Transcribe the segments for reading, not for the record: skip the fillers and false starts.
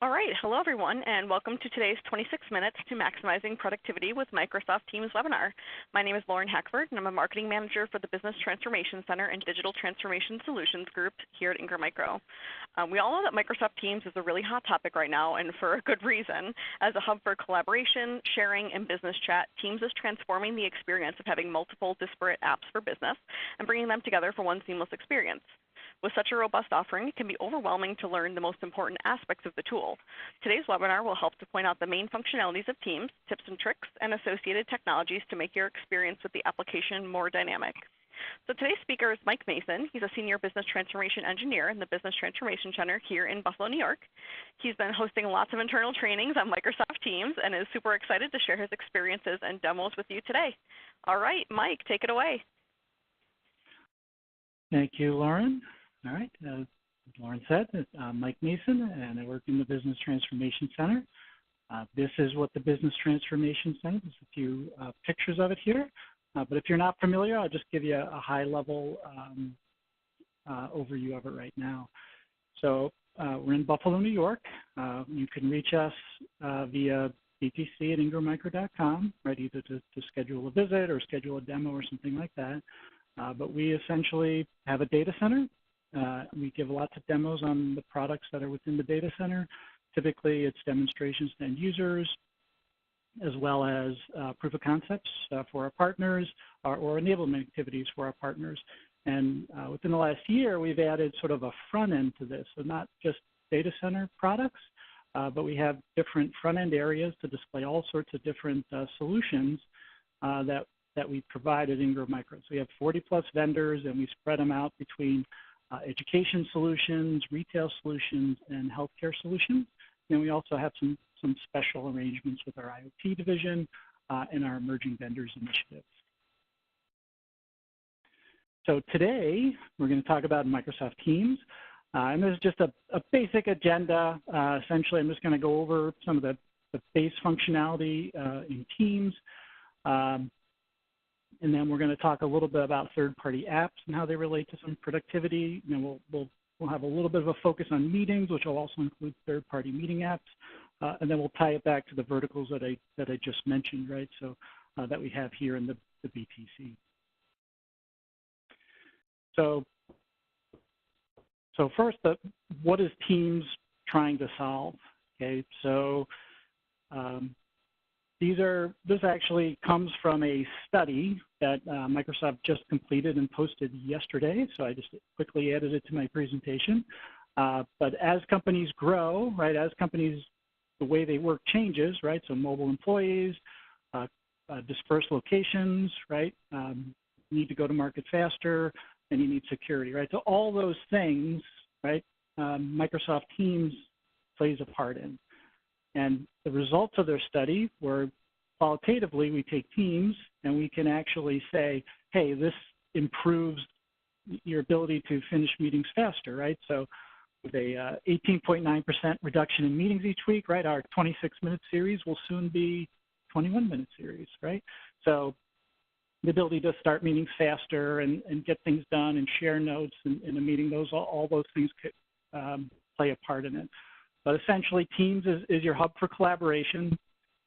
All right, hello everyone, and welcome to today's 26 Minutes to Maximizing Productivity with Microsoft Teams webinar. My name is Lauren Hackford, and I'm a Marketing Manager for the Business Transformation Center and Digital Transformation Solutions Group here at Ingram Micro. We all know that Microsoft Teams is a really hot topic right now, and for a good reason. As a hub for collaboration, sharing, and business chat, Teams is transforming the experience of having multiple disparate apps for business and bringing them together for one seamless experience. With such a robust offering, it can be overwhelming to learn the most important aspects of the tool. Today's webinar will help to point out the main functionalities of Teams, tips and tricks, and associated technologies to make your experience with the application more dynamic. So today's speaker is Mike Mason. He's a Senior Business Transformation Engineer in the Business Transformation Center here in Buffalo, New York. He's been hosting lots of internal trainings on Microsoft Teams and is super excited to share his experiences and demos with you today. All right, Mike, take it away. Thank you, Lauren. All right, as Lauren said, I'm Mike Mason, and I work in the Business Transformation Center. This is what the Business Transformation Center, there's a few pictures of it here, but if you're not familiar, I'll just give you a high-level overview of it right now. So we're in Buffalo, New York. You can reach us via btc at ingrammicro.com, right, either to schedule a visit or schedule a demo or something like that. But we essentially have a data center. We give lots of demos on the products that are within the data center. Typically, it's demonstrations to end users, as well as proof of concepts for our partners or enablement activities for our partners. And within the last year, we've added sort of a front end to this. So not just data center products, but we have different front end areas to display all sorts of different solutions that we provide at Ingram Micro. So we have 40+ vendors, and we spread them out between education solutions, retail solutions, and healthcare solutions. And we also have some special arrangements with our IoT division and our emerging vendors initiatives. So today, we're going to talk about Microsoft Teams. And this is just a basic agenda. Essentially, I'm just going to go over some of the base functionality in Teams. And then we're going to talk a little bit about third-party apps and how they relate to some productivity. And then we'll have a little bit of a focus on meetings, which will also include third-party meeting apps. And then we'll tie it back to the verticals that I just mentioned, right? So that we have here in the BTC. So first, what is Teams trying to solve? Okay, so this actually comes from a study that Microsoft just completed and posted yesterday, so I just quickly added it to my presentation. But as companies grow, right, the way they work changes, right, so mobile employees, dispersed locations, right, need to go to market faster, and you need security, right? So all those things, right, Microsoft Teams plays a part in. And the results of their study were qualitatively, we take Teams and we can actually say, hey, this improves your ability to finish meetings faster, right? So with a 18.9% reduction in meetings each week, right, our 26-minute series will soon be 21-minute series, right? So the ability to start meetings faster and get things done and share notes in a meeting, all those things could play a part in it. But essentially, Teams is your hub for collaboration.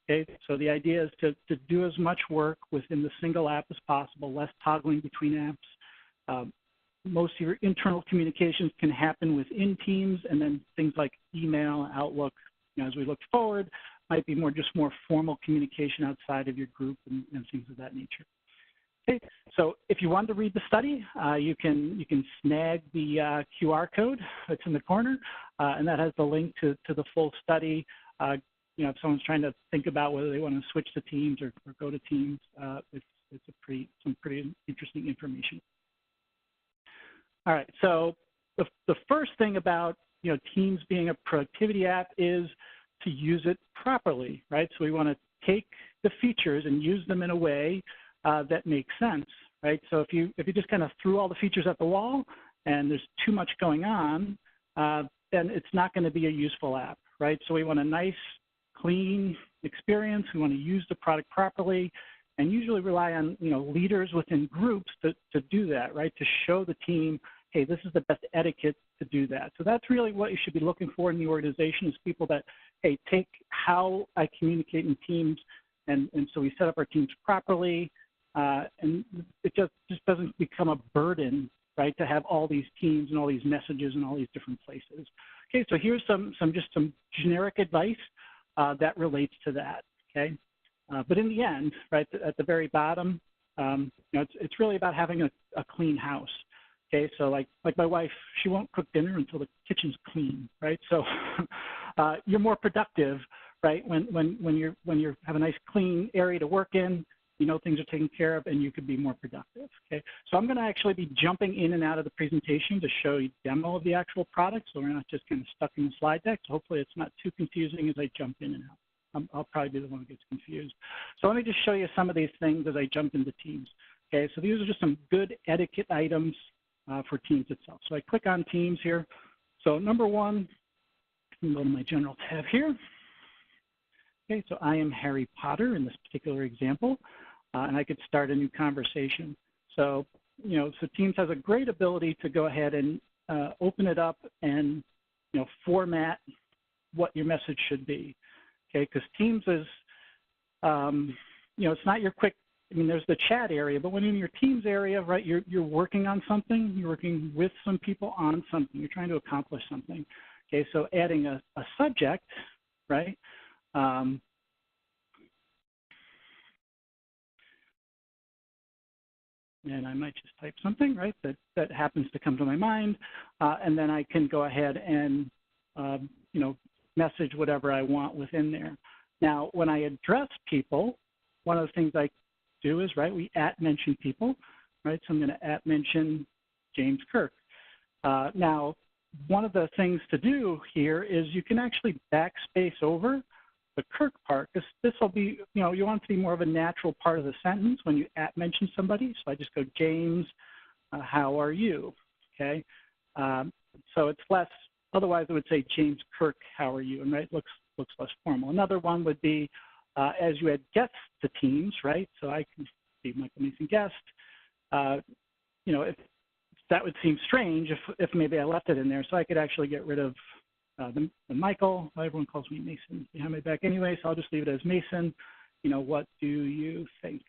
Okay, so the idea is to do as much work within the single app as possible, less toggling between apps. Most of your internal communications can happen within Teams, and then things like email, Outlook, as we look forward, might be just more formal communication outside of your group and things of that nature. Okay, so if you want to read the study, you can snag the QR code that's in the corner, and that has the link to the full study. If someone's trying to think about whether they want to switch to Teams or go to Teams, it's some pretty interesting information. All right, so the first thing about Teams being a productivity app is to use it properly, right? So we want to take the features and use them in a way that makes sense, right? So if you just kind of threw all the features at the wall and there's too much going on, then it's not going to be a useful app, right? So we want a nice, clean experience. We want to use the product properly, and usually rely on leaders within groups to do that, right? To show the team, hey, this is the best etiquette to do that. So that's really what you should be looking for in the organization is people that, hey, take how I communicate in teams, and so we set up our teams properly, and it just doesn't become a burden, right, to have all these teams and all these messages in all these different places. Okay, so here's some generic advice that relates to that, okay? But in the end, right, at the very bottom, it's really about having a clean house. Okay, so like my wife, she won't cook dinner until the kitchen's clean, right? So you're more productive, right, when you have a nice clean area to work in, you know things are taken care of, and you could be more productive. Okay, so I'm going to actually be jumping in and out of the presentation to show you a demo of the actual product, so we're not just kind of stuck in the slide deck. So hopefully it's not too confusing as I jump in and out. I'll probably be the one who gets confused. So let me just show you some of these things as I jump into Teams. Okay, so these are just some good etiquette items for Teams itself. So I click on Teams here. So number one, I can go to my general tab here. Okay, so I am Harry Potter in this particular example, and I could start a new conversation. So, so Teams has a great ability to go ahead and open it up and, format what your message should be. Okay, because Teams is, it's not your quick. There's the chat area, but when in your Teams area, right, you're working on something, you're working with some people on something, you're trying to accomplish something. Okay, so adding a subject, right, and I might just type something, right, that happens to come to my mind, and then I can go ahead and, message whatever I want within there. Now, when I address people, one of the things I do is, right, we @mention people, right? So I'm going to @mention James Kirk. Now, one of the things to do here is you can actually backspace over the Kirk part, because this will be, you want it to be more of a natural part of the sentence when you @mention somebody. So I just go, James, how are you? Okay. So it's less, otherwise it would say, James Kirk, how are you? And right, looks less formal. Another one would be, as you add guests to Teams, right? So I can be Michael Mason guest. If that would seem strange if maybe I left it in there. So I could actually get rid of the Michael. Everyone calls me Mason behind my back anyway, so I'll just leave it as Mason. What do you think?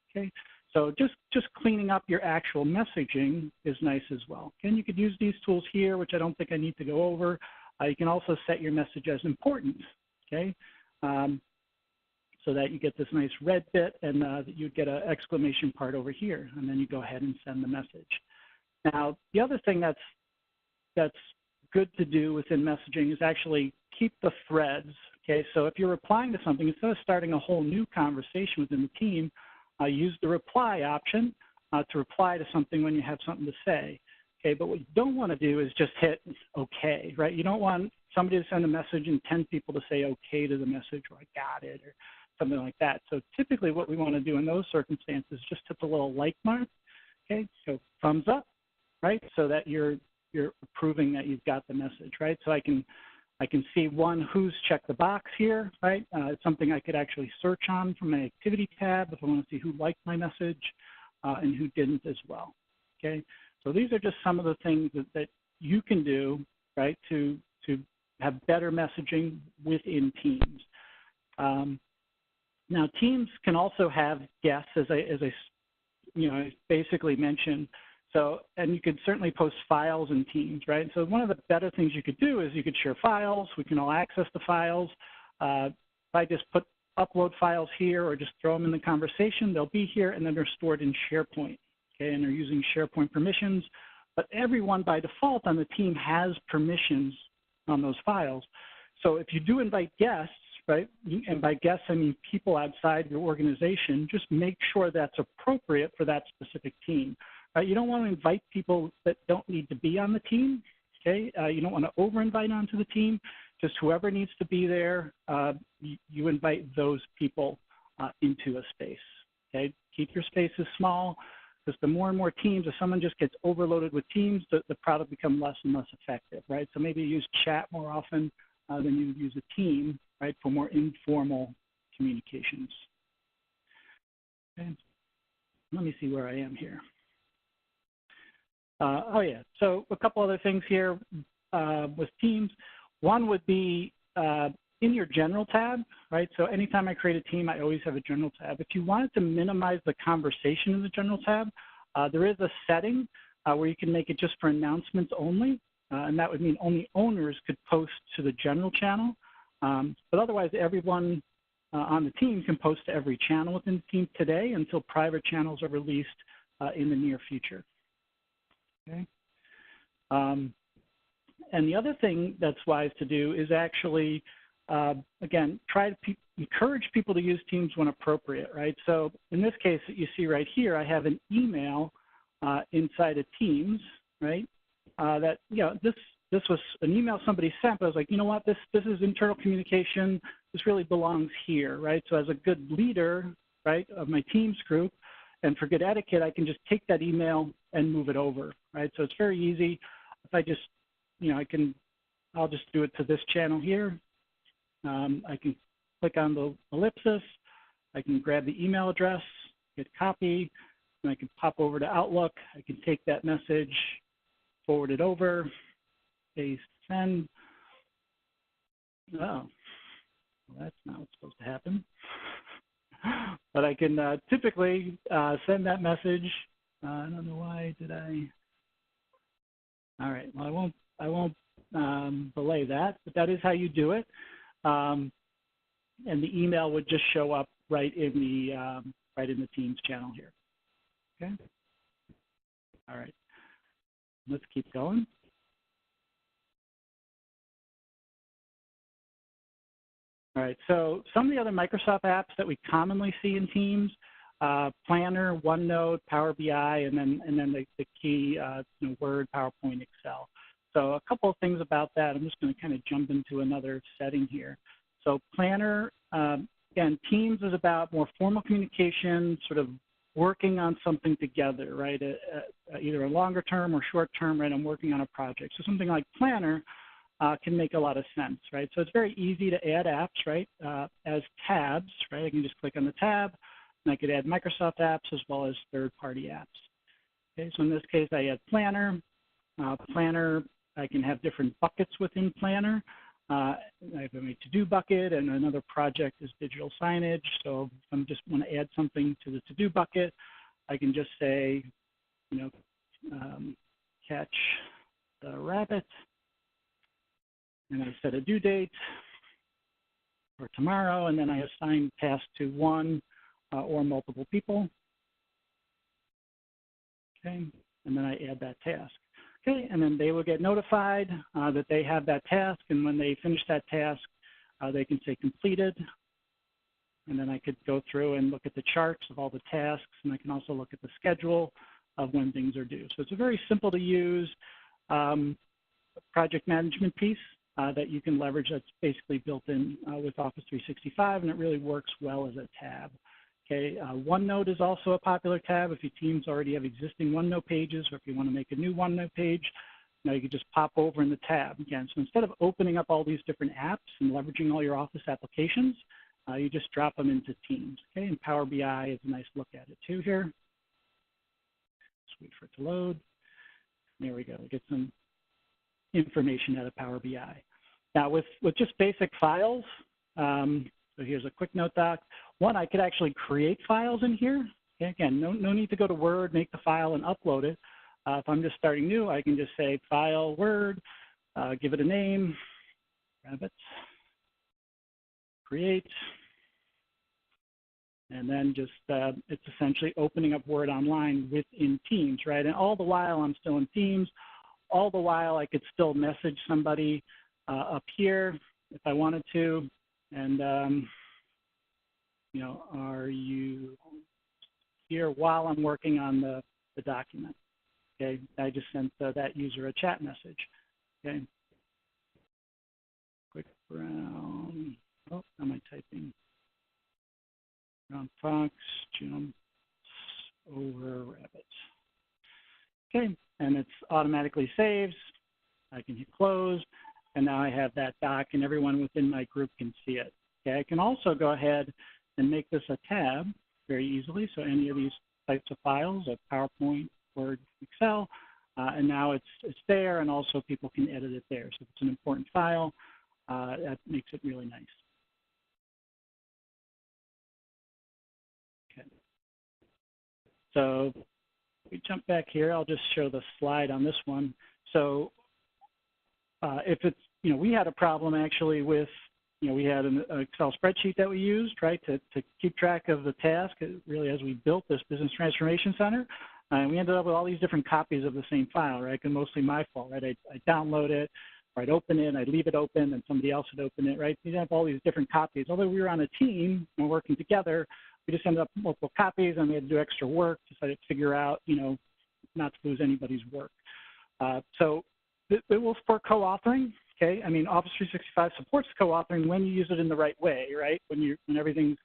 Okay. So just cleaning up your actual messaging is nice as well. And you could use these tools here, which I don't think I need to go over. You can also set your message as important. Okay. So that you get this nice red bit, and that you'd get an exclamation part over here, and then you go ahead and send the message. Now, the other thing that's good to do within messaging is actually keep the threads. Okay, so if you're replying to something, instead of starting a whole new conversation within the team, use the reply option to reply to something when you have something to say. Okay, but what you don't want to do is just hit OK, right? You don't want somebody to send a message and 10 people to say OK to the message, or I got it, or something like that. So typically what we want to do in those circumstances is just hit the little like mark, okay? So thumbs up, right? So that you're proving that you've got the message, right? So I can see one who's checked the box here, right? It's something I could actually search on from my activity tab if I want to see who liked my message and who didn't as well, okay? So these are just some of the things that you can do, right, to have better messaging within Teams. Now, Teams can also have guests, as I basically mentioned. So, and you could certainly post files in Teams, right? So one of the better things you could do is you could share files. We can all access the files. If I just upload files here or just throw them in the conversation, they'll be here, and then they're stored in SharePoint, okay? And they're using SharePoint permissions. But everyone by default on the team has permissions on those files. So if you do invite guests, right, and by guests I mean people outside your organization, just make sure that's appropriate for that specific team. You don't want to invite people that don't need to be on the team, okay? You don't want to over-invite onto the team. Just whoever needs to be there, you invite those people into a space, okay? Keep your spaces small, because the more and more teams, if someone just gets overloaded with teams, the product becomes less and less effective, right? So maybe use chat more often than you use a team, right, for more informal communications. Okay. Let me see where I am here. Oh yeah, so a couple other things here with Teams. One would be in your general tab, right? So anytime I create a team, I always have a general tab. If you wanted to minimize the conversation in the general tab, there is a setting where you can make it just for announcements only, and that would mean only owners could post to the general channel. But otherwise, everyone on the team can post to every channel within the team today until private channels are released in the near future. Okay. And the other thing that's wise to do is actually, again, try to encourage people to use Teams when appropriate, right? So in this case that you see right here, I have an email inside of Teams, right? That, you know, this was an email somebody sent, but I was like, you know what, this is internal communication. This really belongs here, right? So as a good leader, right, of my Teams group, and for good etiquette, I can just take that email and move it over, right? So it's very easy. If I just, you know, I'll just do it to this channel here. I can click on the ellipsis. I can grab the email address, hit copy, and I can pop over to Outlook. I can take that message, forward it over, paste, send. Oh, well, that's not what's supposed to happen. But I can typically send that message. I don't know why did I. All right. Well, I won't belay that, but that is how you do it. And the email would just show up right in the Teams channel here. Okay. All right. Let's keep going. All right, so some of the other Microsoft apps that we commonly see in Teams, Planner, OneNote, Power BI, and then the key, you know, Word, PowerPoint, Excel. So a couple of things about that. I'm just going to kind of jump into another setting here. So Planner, again, Teams is about more formal communication, sort of working on something together, right? Either a longer term or short term, right? I'm working on a project. So something like Planner can make a lot of sense, right? So it's very easy to add apps, right, as tabs, right? I can just click on the tab, and I could add Microsoft apps as well as third-party apps. Okay, so in this case, I add Planner. Planner, I can have different buckets within Planner. I have a to-do bucket, and another project is digital signage. So if I just want to add something to the to-do bucket, I can just say, you know, catch the rabbit. And I set a due date for tomorrow, and then I assign tasks to one or multiple people. Okay, and then I add that task. Okay, and then they will get notified that they have that task, and when they finish that task, they can say completed. And then I could go through and look at the charts of all the tasks, and I can also look at the schedule of when things are due. So it's a very simple to use project management piece that you can leverage that's basically built in with Office 365, and it really works well as a tab. Okay, OneNote is also a popular tab. If your teams already have existing OneNote pages, or if you want to make a new OneNote page, now you can just pop over in the tab. Again, so instead of opening up all these different apps and leveraging all your Office applications, you just drop them into Teams. Okay, and Power BI is a nice look at it too here. Just wait for it to load. There we go. We get some information out of Power BI. Now with just basic files, so here's a quick note doc. One, I could actually create files in here. Okay, again, no need to go to Word, make the file, and upload it. If I'm just starting new, I can just say File, Word, give it a name, rabbits, create, and then just it's essentially opening up Word Online within Teams, right? And all the while I'm still in Teams. All the while I could still message somebody up here if I wanted to, and you know, are you here while I'm working on the document? Okay, I just sent that user a chat message. Okay, quick brown. Oh, am I typing? Brown fox jumps over rabbit. Okay, and it's automatically saves. I can hit close, and now I have that doc, and everyone within my group can see it. Okay, I can also go ahead and make this a tab very easily. So any of these types of files, PowerPoint, Word, Excel, and now it's there, and also people can edit it there. So if it's an important file, that makes it really nice. Okay. So we jump back here. I'll just show the slide on this one. So if it's, we had a problem actually with, we had an Excel spreadsheet that we used, right, to keep track of the task, really, as we built this Business Transformation Center. And we ended up with all these different copies of the same file, right, and mostly my fault, right? I'd download it, or I'd open it, I'd leave it open, and somebody else would open it, right? You'd have all these different copies. Although we were on a team and working together, we just ended up with multiple copies, and we had to do extra work to try to figure out, not to lose anybody's work. So it will support co-authoring. Okay, I mean, Office 365 supports co-authoring when you use it in the right way, right? When everything's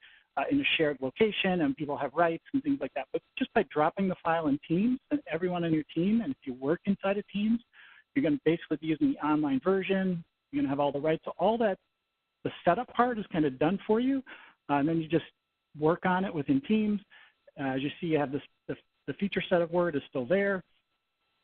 in a shared location and people have rights and things like that. But just by dropping the file in Teams, and everyone on your team, and if you work inside of Teams, you're going to basically be using the online version. You're going to have all the rights. So all that, the setup part is kind of done for you, and then you just work on it within Teams. As you see, you have the feature set of Word is still there.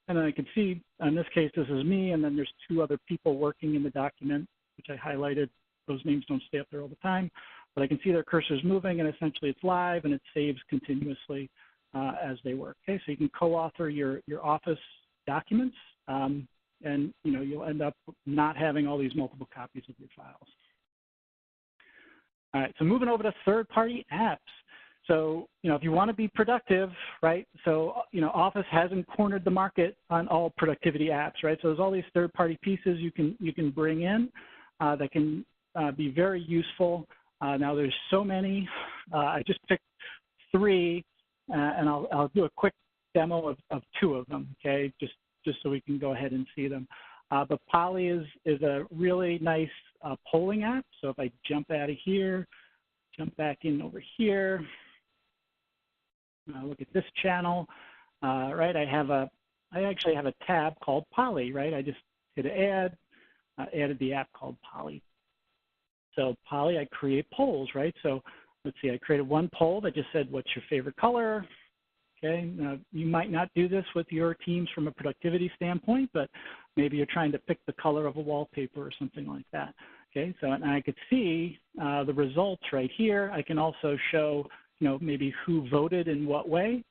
And then I can see, in this case, this is me, and then there's two other people working in the document, which I highlighted. Those names don't stay up there all the time. But I can see their cursors moving, and essentially it's live, and it saves continuously as they work. Okay, so you can co-author your Office documents, and you'll end up not having all these multiple copies of your files. All right, so moving over to third-party apps. So, if you want to be productive, right, so, Office hasn't cornered the market on all productivity apps, right? So there's all these third-party pieces you can bring in that can be very useful. Now there's so many. I just picked 3, and I'll do a quick demo of 2 of them, okay, just so we can go ahead and see them. But Poly is a really nice polling app. So if I jump out of here, jump back in over here, look at this channel, right? I actually have a tab called Poly, right? I just hit add, added the app called Poly. So Poly, I create polls, right? So let's see, I created one poll that just said, what's your favorite color? Okay, now you might not do this with your teams from a productivity standpoint, but maybe you're trying to pick the color of a wallpaper or something like that. Okay, so and I could see the results right here. I can also show, maybe who voted in what way.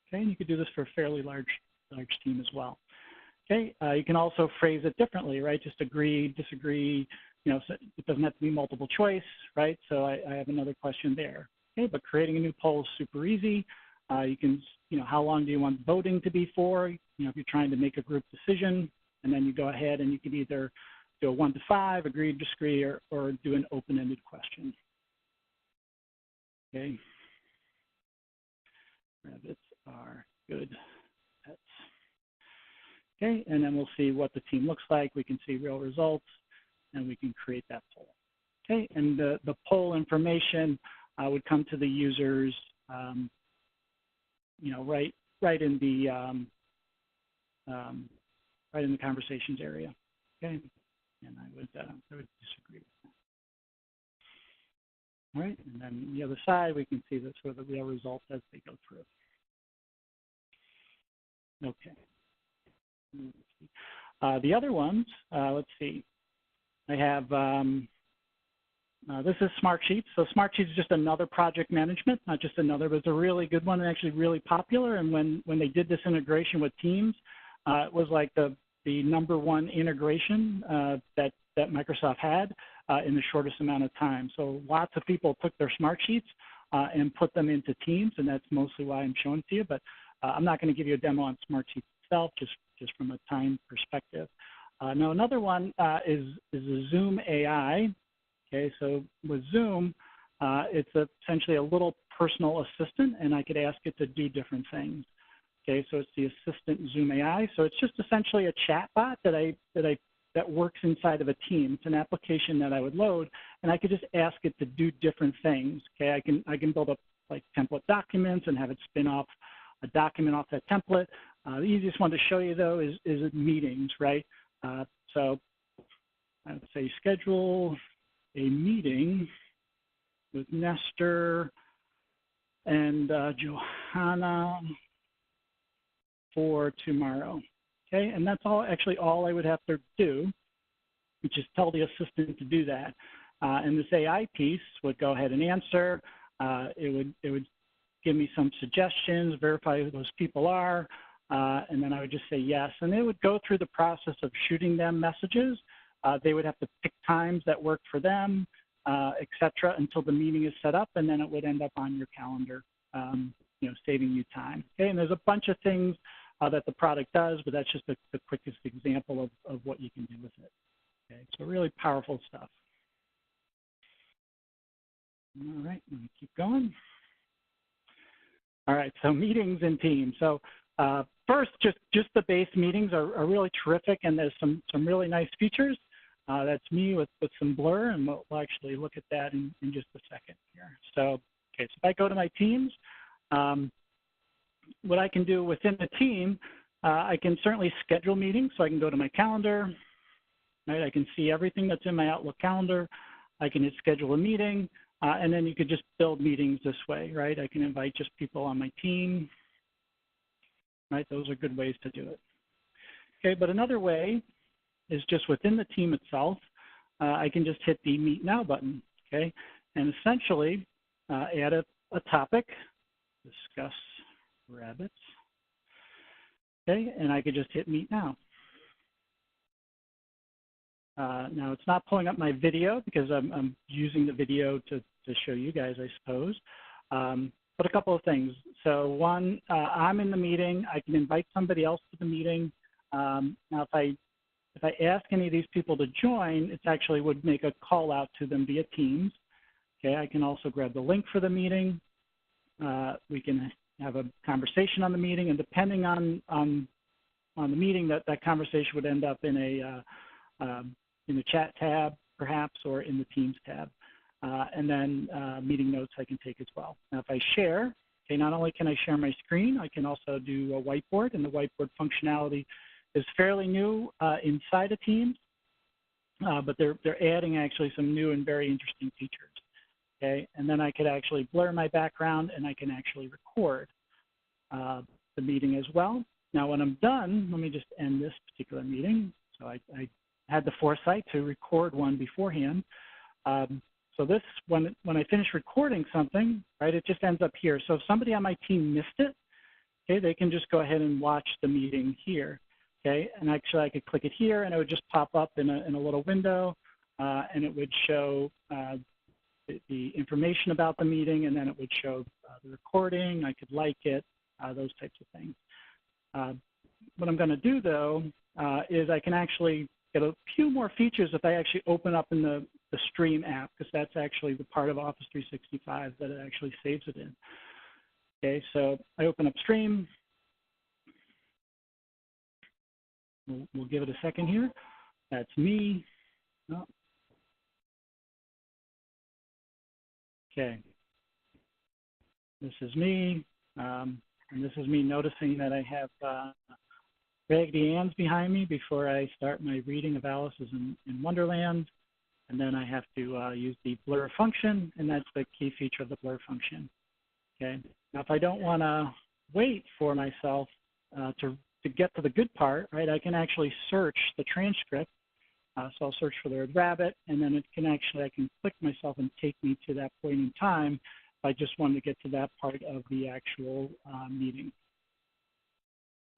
Okay, and you could do this for a fairly large team as well. Okay, you can also phrase it differently, right? Just agree, disagree. So it doesn't have to be multiple choice, right? So I have another question there. Okay, but creating a new poll is super easy. You can, how long do you want voting to be for? If you're trying to make a group decision, and then you go ahead and you can either do a 1 to 5, agree, disagree, or do an open-ended question. Okay. Rabbits are good pets. Okay, and then we'll see what the team looks like. We can see real results, and we can create that poll. Okay, and the poll information would come to the users, right in the conversations area. Okay, and I would disagree with that. All right, and then on the other side, we can see the sort of the real results as they go through. Okay. The other ones, let's see. I have, this is Smartsheets. So Smartsheets is just another project management, not just another, but it's a really good one and actually really popular. And when they did this integration with Teams, it was like the #1 integration that Microsoft had in the shortest amount of time. So lots of people took their Smartsheets and put them into Teams, and that's mostly why I'm showing it to you. But I'm not going to give you a demo on Smartsheets itself, just from a time perspective. Now another one is a Zoom AI. Okay, so with Zoom, it's essentially a little personal assistant, and I could ask it to do different things. Okay, so it's the Assistant Zoom AI. So it's just essentially a chat bot that works inside of a team. It's an application that I would load, and I could just ask it to do different things. Okay, I can build up like template documents and have it spin off a document off that template. The easiest one to show you though is meetings, right? So I would say schedule a meeting with Nestor and Johanna for tomorrow. Okay, and that's actually all I would have to do, which is tell the assistant to do that. And this AI piece would go ahead and answer. It would give me some suggestions, verify who those people are, and then I would just say yes. And it would go through the process of shooting them messages. They would have to pick times that work for them, et cetera, until the meeting is set up, and then it would end up on your calendar, saving you time. Okay, and there's a bunch of things that the product does, but that's just the quickest example of what you can do with it. Okay, so really powerful stuff. All right, let me keep going. All right, so meetings and teams. So first, just the base meetings are really terrific, and there's some really nice features. That's me with some blur, and we'll actually look at that in just a second here. So, okay, so if I go to my teams, what I can do within the team, I can certainly schedule meetings. So I can go to my calendar, right? I can see everything that's in my Outlook calendar. I can hit schedule a meeting, and then you could just build meetings this way, right? I can invite just people on my team, right? Those are good ways to do it. Okay, but another way is just within the team itself. I can just hit the Meet Now button, okay? And essentially add a topic, discuss rabbits, okay? And I could just hit Meet Now. Now it's not pulling up my video because I'm using the video to show you guys, I suppose. But a couple of things. So one, I'm in the meeting. I can invite somebody else to the meeting. Now if I ask any of these people to join, it actually would make a call out to them via Teams. Okay, I can also grab the link for the meeting. We can have a conversation on the meeting, and depending on the meeting, that conversation would end up in the chat tab, perhaps, or in the Teams tab. And then meeting notes I can take as well. Now, if I share, okay, not only can I share my screen, I can also do a whiteboard, and the whiteboard functionality is fairly new inside of Teams, but they're adding actually some new and very interesting features. Okay, and then I could actually blur my background, and I can actually record the meeting as well. Now, when I'm done, let me just end this particular meeting. So I had the foresight to record one beforehand. So this, when I finish recording something, right, it just ends up here. So if somebody on my team missed it, okay, they can just go ahead and watch the meeting here. Okay, and actually I could click it here, and it would just pop up in a little window, and it would show the information about the meeting, and then it would show the recording. I could like it, those types of things. What I'm going to do, though, is I can actually get a few more features if I actually open up in the Stream app, because that's actually the part of Office 365 that it actually saves it in. Okay, so I open up Stream. We'll give it a second here. That's me. Oh. Okay. This is me, and this is me noticing that I have Raggedy Ann's behind me before I start my reading of Alice's in Wonderland. And then I have to use the blur function, and that's the key feature of the blur function. Okay. Now, if I don't want to wait for myself to get to the good part, right, I can actually search the transcript. So I'll search for the word rabbit, and then I can click myself and take me to that point in time if I just wanted to get to that part of the actual meeting.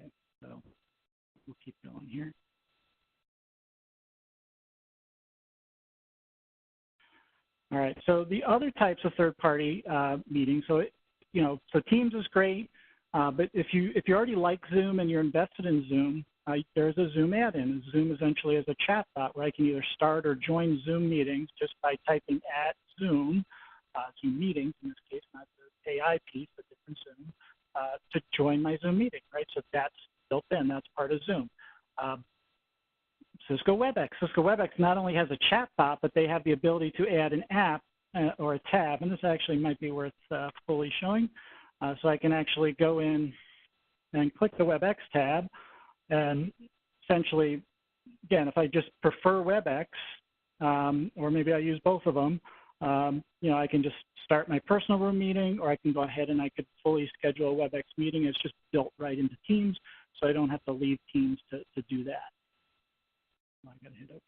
Okay, so we'll keep going here. All right, so the other types of third-party meetings, so Teams is great, but if you already like Zoom and you're invested in Zoom, there's a Zoom add-in. Zoom essentially is a chat bot where I can either start or join Zoom meetings just by typing @Zoom, Zoom meetings in this case, not the AI piece, but different Zoom, to join my Zoom meeting, right? So that's built in, that's part of Zoom. Cisco WebEx. Cisco WebEx not only has a chat bot, but they have the ability to add an app or a tab, and this actually might be worth fully showing. So I can actually go in and click the WebEx tab, and essentially, again, if I just prefer WebEx, or maybe I use both of them, I can just start my personal room meeting, or I can go ahead and I could fully schedule a WebEx meeting. It's just built right into Teams, so I don't have to leave Teams to do that. I'm going to hit OK.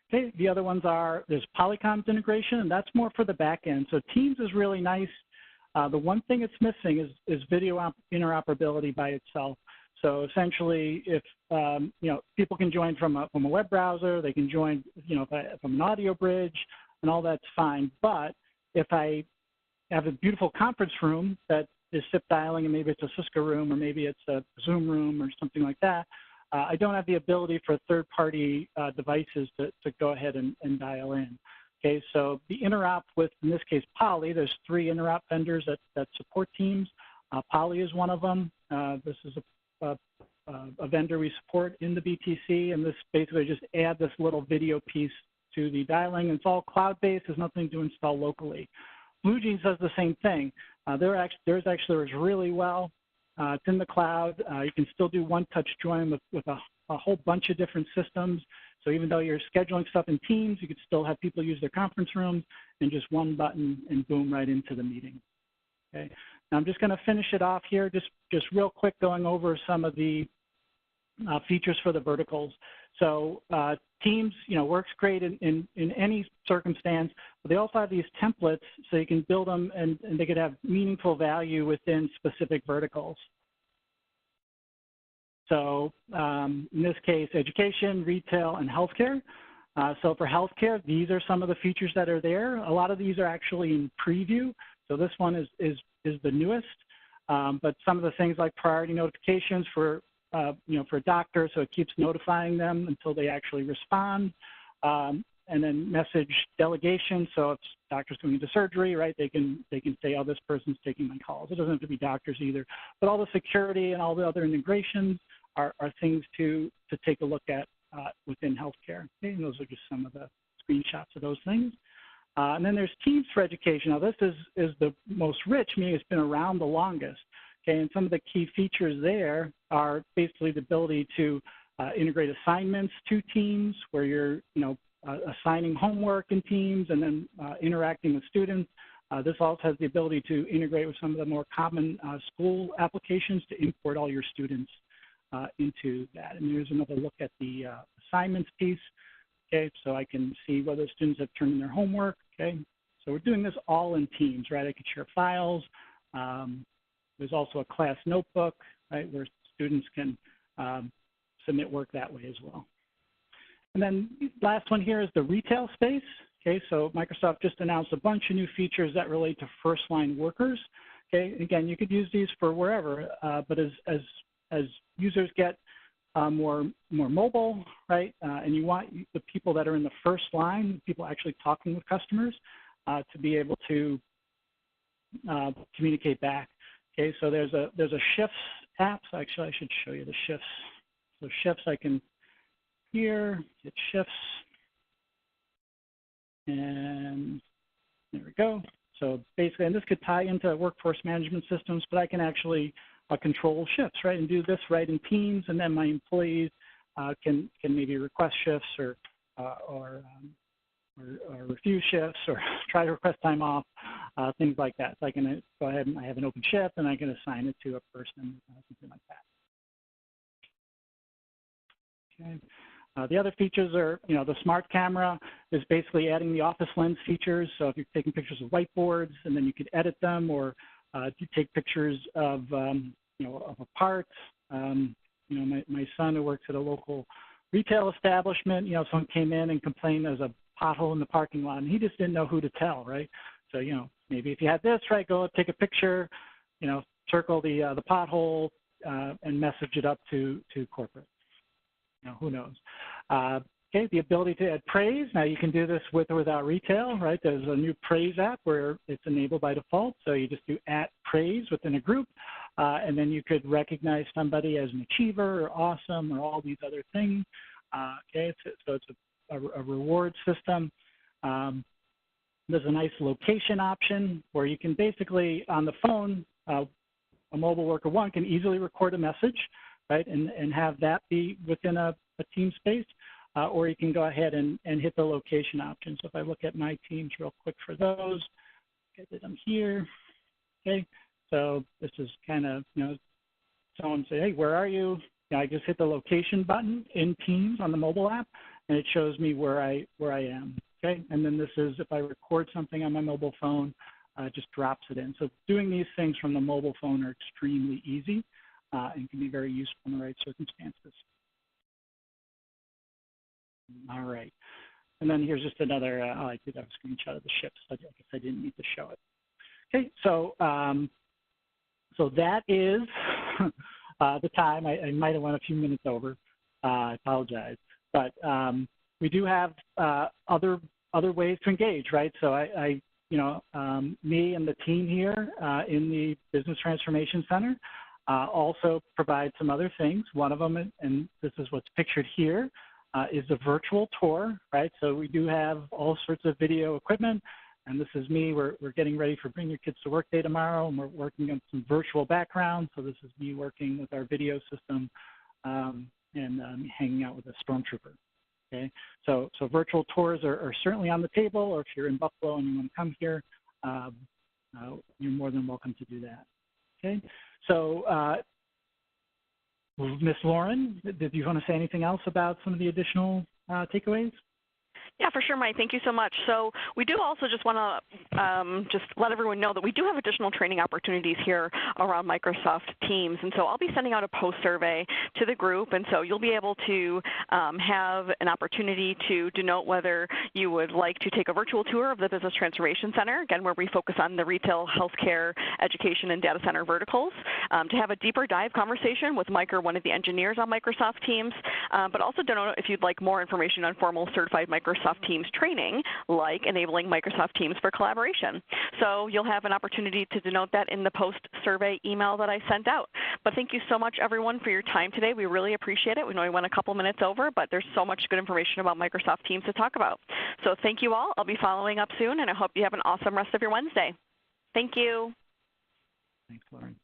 Okay, the other ones are, there's Polycom's integration, and that's more for the back end. So Teams is really nice. The one thing it's missing is video interoperability by itself. So essentially, if people can join from a web browser, they can join from an audio bridge, and all that's fine. But if I have a beautiful conference room that is SIP dialing, and maybe it's a Cisco room, or maybe it's a Zoom room, or something like that, I don't have the ability for third-party devices to go ahead and dial in. Okay, so the interop with, in this case, Poly, there's 3 interop vendors that support Teams. Poly is one of them. This is a vendor we support in the BTC, and this basically just add this little video piece to the dialing. It's all cloud-based. There's nothing to install locally. BlueJeans does the same thing. Theirs actually works really well. It's in the cloud. You can still do one-touch join with a whole bunch of different systems. So even though you're scheduling stuff in Teams, you could still have people use their conference rooms and just one button and boom, right into the meeting. Okay. Now I'm just going to finish it off here, just real quick, going over some of the features for the verticals. So Teams, works great in any circumstance, but they also have these templates so you can build them and they could have meaningful value within specific verticals. So in this case, education, retail, and healthcare. So for healthcare, these are some of the features that are there. A lot of these are actually in preview. So this one is the newest, but some of the things like priority notifications for doctors, so it keeps notifying them until they actually respond. And then message delegation, so if doctors going into surgery, right, they can say, oh, this person's taking my calls. It doesn't have to be doctors either. But all the security and all the other integrations are things to take a look at within healthcare. Okay? And those are just some of the screenshots of those things. And then there's Teams for Education. Now this is the most rich, meaning it's been around the longest. Okay, and some of the key features there are basically the ability to integrate assignments to Teams, where you're assigning homework in Teams and then interacting with students. This also has the ability to integrate with some of the more common school applications to import all your students into that. And there's another look at the assignments piece. Okay, so I can see whether students have turned in their homework. Okay, so we're doing this all in Teams, right? I could share files. There's also a class notebook, right, where students can submit work that way as well. And then last one here is the retail space. Okay, so Microsoft just announced a bunch of new features that relate to first-line workers. Okay, again, you could use these for wherever, but as users get more mobile, right, and you want the people that are in the first line, people actually talking with customers, to be able to communicate back. Okay, so there's a Shifts app. So actually, I should show you the Shifts. So Shifts, I can here hit Shifts, and there we go. So basically, and this could tie into workforce management systems, but I can actually control shifts, right, and do this right in Teams, and then my employees can maybe request shifts or refuse shifts or try to request time off, things like that. So I can go ahead and I have an open shift and I can assign it to a person, something like that. Okay. The other features are, the smart camera is basically adding the office lens features. So if you're taking pictures of whiteboards and then you could edit them, or you take pictures of, of a part. My son who works at a local retail establishment, someone came in and complained there's a pothole in the parking lot, and he just didn't know who to tell, right? So, maybe if you had this, right, go take a picture, circle the pothole and message it up to corporate. Who knows? Okay, the ability to add praise. Now you can do this with or without retail, right? There's a new praise app where it's enabled by default. So you just do @praise within a group, and then you could recognize somebody as an achiever or awesome or all these other things. Okay, so it's a reward system. There's a nice location option where you can basically, on the phone, a mobile worker one can easily record a message, right, and have that be within a team space, or you can go ahead and hit the location option. So if I look at my teams real quick for those, get them here, okay. So this is kind of, someone say, hey, where are you? I just hit the location button in Teams on the mobile app, and it shows me where I am. Okay, and then this is if I record something on my mobile phone, it just drops it in. So doing these things from the mobile phone are extremely easy and can be very useful in the right circumstances. All right, and then here's just another. I did have a screenshot of the ship, so I guess I didn't need to show it. Okay, so so that is the time. I might have went a few minutes over. I apologize, but we do have other ways to engage, right? So me and the team here in the Business Transformation Center also provide some other things. One of them, and this is what's pictured here, is a virtual tour, right? So we do have all sorts of video equipment, and this is me. We're getting ready for Bring Your Kids to Work Day tomorrow, and we're working on some virtual backgrounds. So this is me working with our video system and hanging out with a stormtrooper. Okay, so virtual tours are certainly on the table, or if you're in Buffalo and you want to come here, you're more than welcome to do that. Okay, so Ms. Lauren, did you want to say anything else about some of the additional takeaways? Yeah, for sure, Mike. Thank you so much. So we do also just want to just let everyone know that we do have additional training opportunities here around Microsoft Teams. And so I'll be sending out a post survey to the group. And so you'll be able to have an opportunity to denote whether you would like to take a virtual tour of the Business Transformation Center, again, where we focus on the retail, healthcare, education, and data center verticals, to have a deeper dive conversation with Mike or one of the engineers on Microsoft Teams, but also denote if you'd like more information on formal certified Microsoft Teams training, like enabling Microsoft Teams for collaboration. So you'll have an opportunity to denote that in the post survey email that I sent out. But thank you so much, everyone, for your time today. We really appreciate it. We know we went a couple minutes over, but there's so much good information about Microsoft Teams to talk about. So thank you all. I'll be following up soon, and I hope you have an awesome rest of your Wednesday. Thank you. Thanks, Lauren.